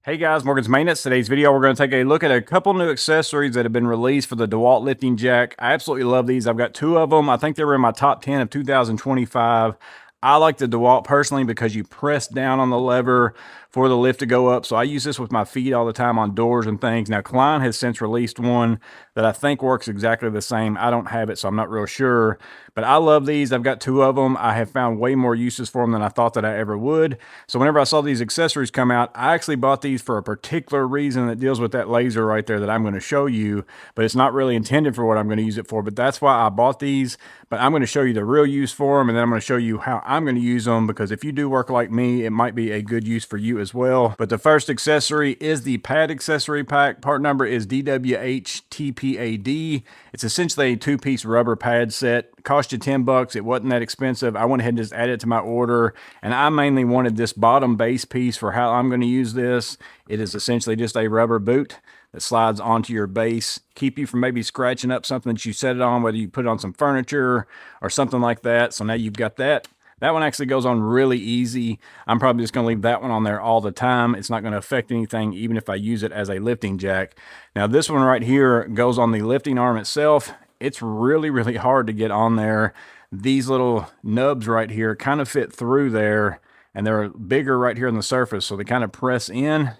Hey guys, Morgan's Maintenance. Today's video, we're going to take a look at a couple new accessories that have been released for the DeWalt lifting jack. I absolutely love these. I've got two of them. I think they were in my top 10 of 2025. I like the DeWalt personally because you press down on the lever for the lift to go up. So I use this with my feet all the time on doors and things. Now, Klein has since released one that I think works exactly the same. I don't have it, so I'm not real sure. But I love these. I've got two of them. I have found way more uses for them than I thought that I ever would. So whenever I saw these accessories come out, I actually bought these for a particular reason that deals with that laser right there that I'm going to show you. But it's not really intended for what I'm going to use it for. But that's why I bought these. But I'm going to show you the real use for them, and then I'm going to show you how I'm going to use them, because if you do work like me, it might be a good use for you as well. But the first accessory is the pad accessory pack. Part number is DWHTPAD. It's essentially a two-piece rubber pad set. It cost you 10 bucks. It wasn't that expensive. I went ahead and just added it to my order, and I mainly wanted this bottom base piece for how I'm going to use this. It is essentially just a rubber boot that slides onto your base, keep you from maybe scratching up something that you set it on, whether you put it on some furniture or something like that. So now you've got that. That one actually goes on really easy. I'm probably just going to leave that one on there all the time. It's not going to affect anything, even if I use it as a lifting jack. Now this one right here goes on the lifting arm itself. It's really, really hard to get on there. These little nubs right here kind of fit through there, and they're bigger right here on the surface, so they kind of press in,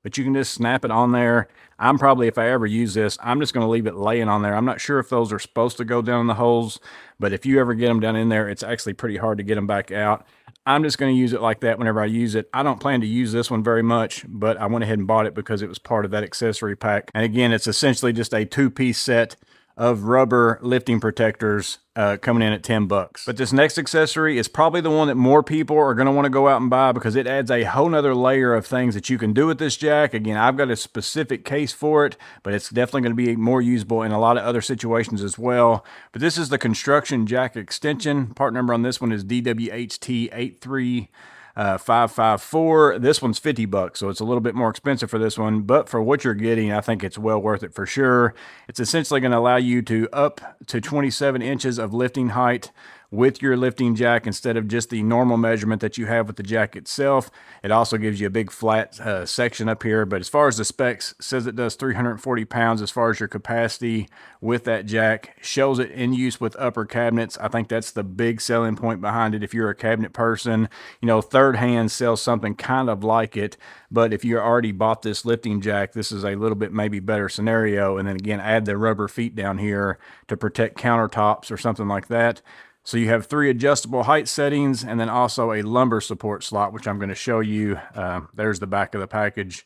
but you can just snap it on there. I'm probably, if I ever use this, I'm just going to leave it laying on there. I'm not sure if those are supposed to go down in the holes, but if you ever get them down in there, it's actually pretty hard to get them back out. I'm just going to use it like that whenever I use it. I don't plan to use this one very much, but I went ahead and bought it because it was part of that accessory pack. And again, it's essentially just a two-piece set of rubber lifting protectors coming in at 10 bucks. But this next accessory is probably the one that more people are going to want to go out and buy, because it adds a whole nother layer of things that you can do with this jack. Again, I've got a specific case for it, but it's definitely going to be more usable in a lot of other situations as well. But this is the construction jack extension. Part number on this one is DWHT83554. This one's 50 bucks, so it's a little bit more expensive for this one, but for what you're getting, I think it's well worth it for sure. It's essentially going to allow you to up to 27 inches of lifting height with your lifting jack instead of just the normal measurement that you have with the jack itself. It also gives you a big flat section up here, but as far as the specs, it says it does 340 pounds as far as your capacity with that jack. Shows it in use with upper cabinets. I think that's the big selling point behind it. If you're a cabinet person, you know, third hand sells something kind of like it, but if you already bought this lifting jack, this is a little bit maybe better scenario. And then again, add the rubber feet down here to protect countertops or something like that. So you have 3 adjustable height settings, and then also a lumbar support slot, which I'm going to show you. There's the back of the package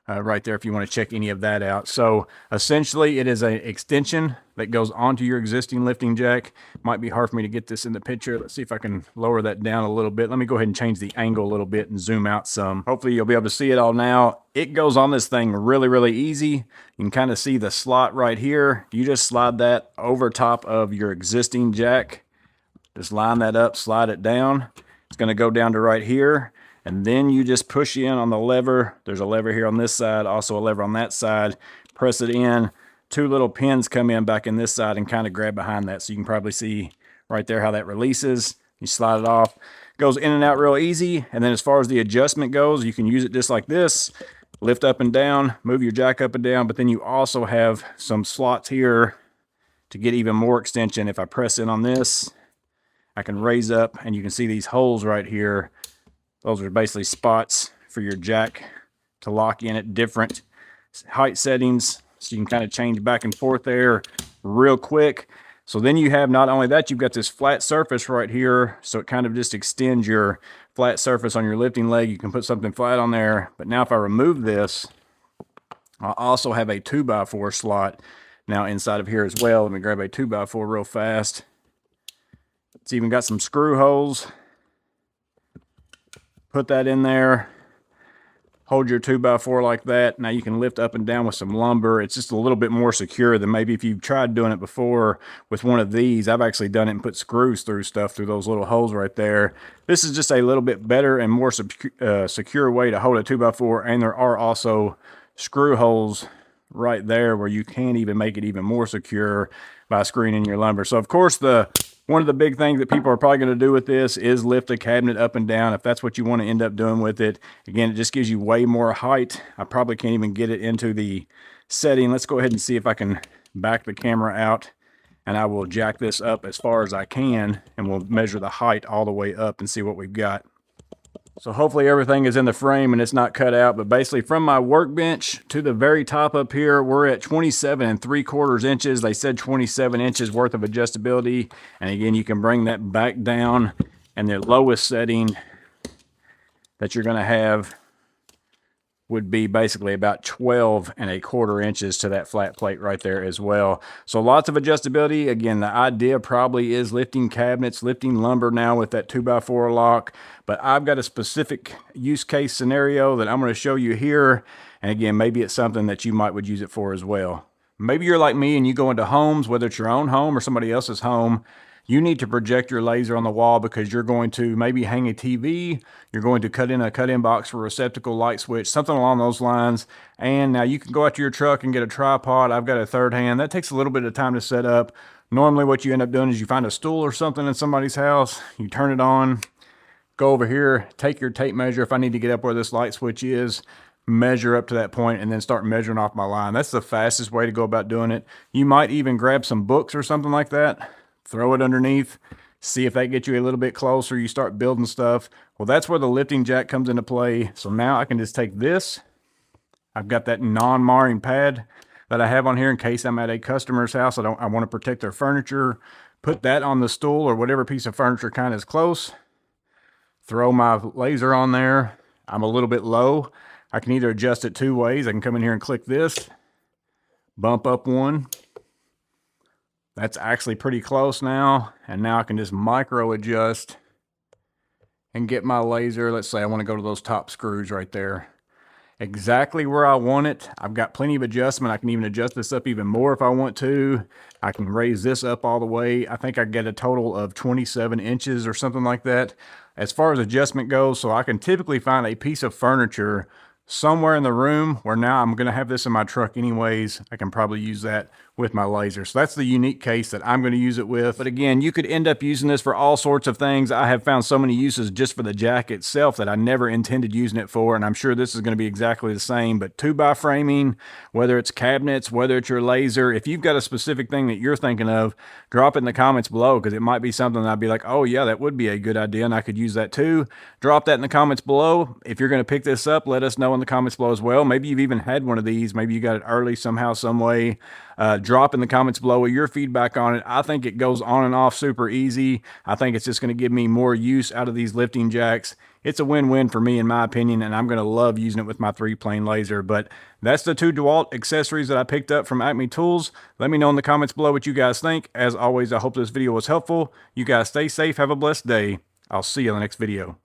right there if you want to check any of that out. So essentially it is an extension that goes onto your existing lifting jack. Might be hard for me to get this in the picture. Let's see if I can lower that down a little bit. Let me go ahead and change the angle a little bit and zoom out some. Hopefully you'll be able to see it all now. It goes on this thing really, really easy. You can kind of see the slot right here. You just slide that over top of your existing jack. Just line that up, slide it down. It's going to go down to right here. And then you just push in on the lever. There's a lever here on this side, also a lever on that side. Press it in. 2 little pins come in back in this side and kind of grab behind that. So you can probably see right there how that releases. You slide it off. Goes in and out real easy. And then as far as the adjustment goes, you can use it just like this. Lift up and down, move your jack up and down. But then you also have some slots here to get even more extension. If I press in on this, I can raise up, and you can see these holes right here. Those are basically spots for your jack to lock in at different height settings. So you can kind of change back and forth there real quick. So then you have, not only that, you've got this flat surface right here. So it kind of just extends your flat surface on your lifting leg. You can put something flat on there. But now if I remove this, I'll also have a 2x4 slot now inside of here as well. Let me grab a 2x4 real fast. It's even got some screw holes. Put that in there. Hold your 2x4 like that. Now you can lift up and down with some lumber. It's just a little bit more secure than maybe if you've tried doing it before with one of these. I've actually done it and put screws through stuff through those little holes right there. This is just a little bit better and more secure way to hold a 2x4. And there are also screw holes right there where you can even make it even more secure by screwing in your lumber. So of course the One of the big things that people are probably going to do with this is lift the cabinet up and down if that's what you want to end up doing with it. Again, it just gives you way more height. I probably can't even get it into the setting. Let's go ahead and see if I can back the camera out, and I will jack this up as far as I can, and we'll measure the height all the way up and see what we've got. So hopefully everything is in the frame and it's not cut out, but basically from my workbench to the very top up here, we're at 27 3/4 inches. They said 27 inches worth of adjustability. And again, you can bring that back down, and the lowest setting that you're going to have would be basically about 12 1/4 inches to that flat plate right there as well. So lots of adjustability. Again, the idea probably is lifting cabinets, lifting lumber now with that 2x4 lock, but I've got a specific use case scenario that I'm going to show you here. And again, maybe it's something that you would use it for as well. Maybe you're like me and you go into homes, whether it's your own home or somebody else's home. You need to project your laser on the wall because you're going to maybe hang a TV, you're going to cut in a cut-in box for a receptacle, light switch, something along those lines. And now you can go out to your truck and get a tripod. I've got a third hand. That takes a little bit of time to set up. Normally what you end up doing is you find a stool or something in somebody's house, you turn it on, go over here, take your tape measure if I need to get up where this light switch is, measure up to that point, and then start measuring off my line. That's the fastest way to go about doing it. You might even grab some books or something like that, throw it underneath, see if that gets you a little bit closer. You start building stuff. Well, that's where the lifting jack comes into play. So now I can just take this. I've got that non-marring pad that I have on here in case I'm at a customer's house. I want to protect their furniture. Put that on the stool or whatever piece of furniture kind of is close. Throw my laser on there. I'm a little bit low. I can either adjust it two ways. I can come in here and click this, bump up one. That's actually pretty close now. And now I can just micro adjust and get my laser. Let's say I want to go to those top screws right there. Exactly where I want it. I've got plenty of adjustment. I can even adjust this up even more if I want to. I can raise this up all the way. I think I get a total of 27 inches or something like that as far as adjustment goes. So I can typically find a piece of furniture somewhere in the room where now I'm going to have this in my truck anyways. I can probably use that with my laser. So that's the unique case that I'm going to use it with. But again, you could end up using this for all sorts of things. I have found so many uses just for the jack itself that I never intended using it for. And I'm sure this is going to be exactly the same. But 2x framing, whether it's cabinets, whether it's your laser, if you've got a specific thing that you're thinking of, drop it in the comments below, because it might be something that I'd be like, oh yeah, that would be a good idea and I could use that too. Drop that in the comments below. If you're going to pick this up, let us know in the comments below as well. Maybe you've even had one of these. Maybe you got it early somehow, some way. Drop in the comments below your feedback on it. I think it goes on and off super easy. I think it's just going to give me more use out of these lifting jacks. It's a win-win for me in my opinion, and I'm going to love using it with my 3-plane laser. But that's the 2 DeWalt accessories that I picked up from Acme Tools. Let me know in the comments below what you guys think. As always, I hope this video was helpful. You guys stay safe. Have a blessed day. I'll see you in the next video.